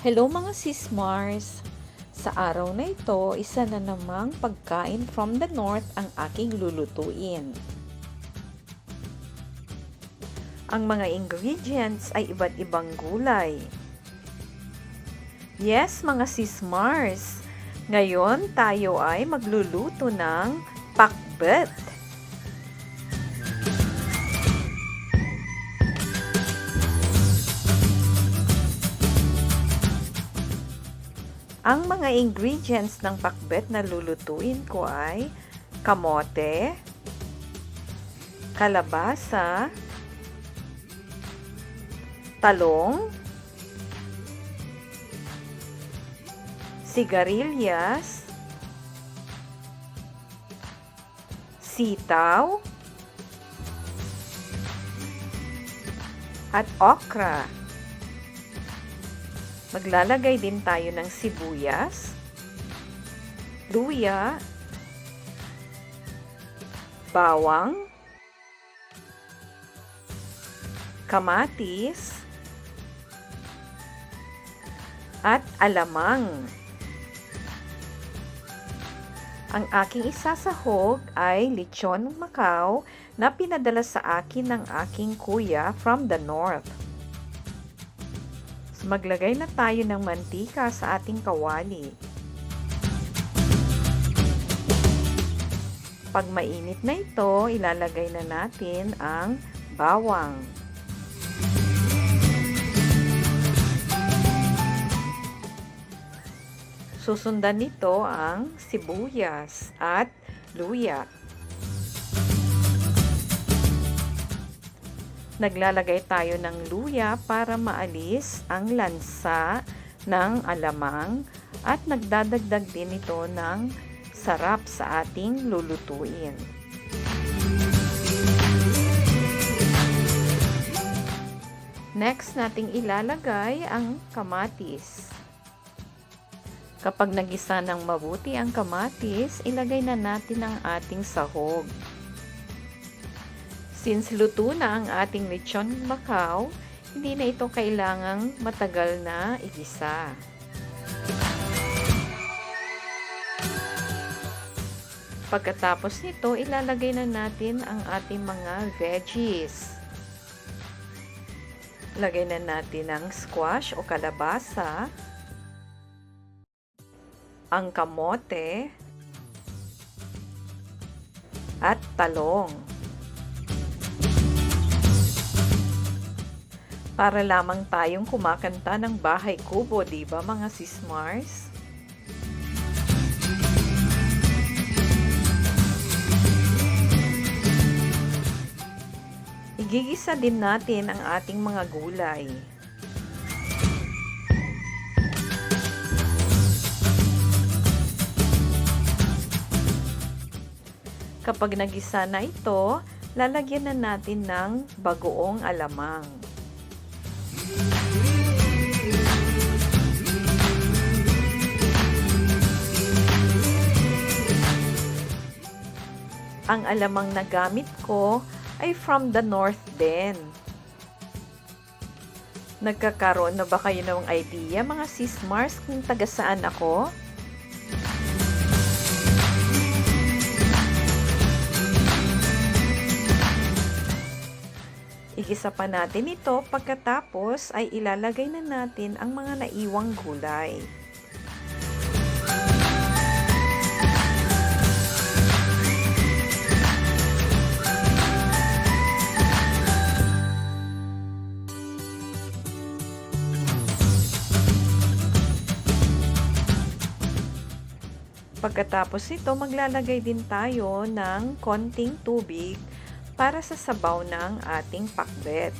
Hello mga sismars! Sa araw na ito, isa na namang pagkain from the north ang aking lulutuin. Ang mga ingredients ay iba't ibang gulay. Yes, mga sismars! Ngayon, tayo ay magluluto ng pakbet. Ang mga ingredients ng pakbet na lulutuin ko ay kamote, kalabasa, talong, sigarilyas, sitaw, at okra. Maglalagay din tayo ng sibuyas, luya, bawang, kamatis, at alamang. Ang aking isasahog ay lechon Macau na pinadala sa akin ng aking kuya from the north. Maglagay na tayo ng mantika sa ating kawali. Pag mainit na ito, ilalagay na natin ang bawang. Susundan nito ang sibuyas at luya. Naglalagay tayo ng luya para maalis ang lansa ng alamang at nagdadagdag din ito ng sarap sa ating lulutuin. Next nating ilalagay ang kamatis. Kapag nagisa ng mabuti ang kamatis, ilagay na natin ang ating sahog. Since luto na ang ating lechon Macau, hindi na ito kailangang matagal na igisa. Pagkatapos nito, ilalagay na natin ang ating mga veggies. Lagay na natin ang squash o kalabasa, ang kamote, at talong. Para lamang tayong kumakanta ng bahay kubo, di ba mga sismars? Igigisa din natin ang ating mga gulay. Kapag nagisa na ito, lalagyan na natin ng bagoong alamang. Ang alamang na gamit ko ay from the north din. Nagkakaroon na ba kayo ng idea mga sismars kung taga saan ako? Igisa pa natin ito, pagkatapos ay ilalagay na natin ang mga naiwang gulay. Pagkatapos nito, maglalagay din tayo ng konting tubig para sa sabaw ng ating pakbet.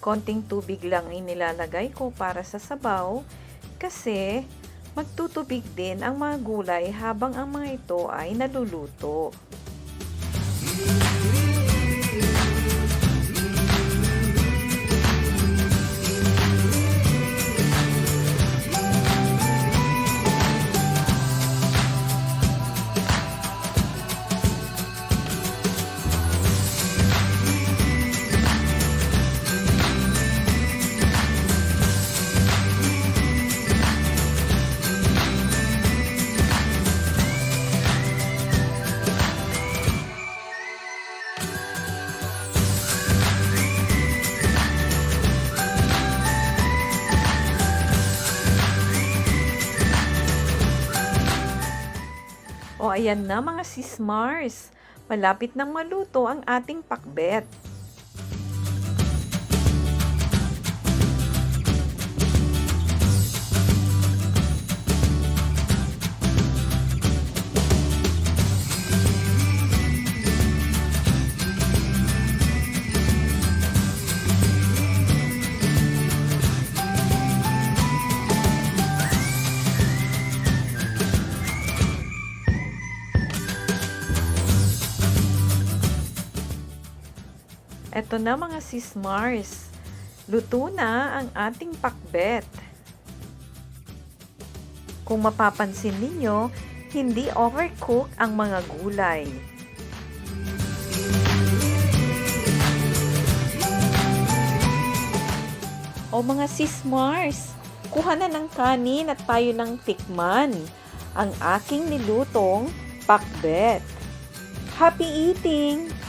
Konting tubig lang inilalagay ko para sa sabaw kasi magtutubig din ang mga gulay habang ang mga ito ay naluluto. ayan na mga sismars. Malapit nang maluto ang ating pakbet. Eto na mga sismars, luto na ang ating pakbet. Kung mapapansin ninyo, hindi overcook ang mga gulay. O mga sismars, kuha na ng kanin at tayo ng tikman ang aking nilutong pakbet. Happy eating!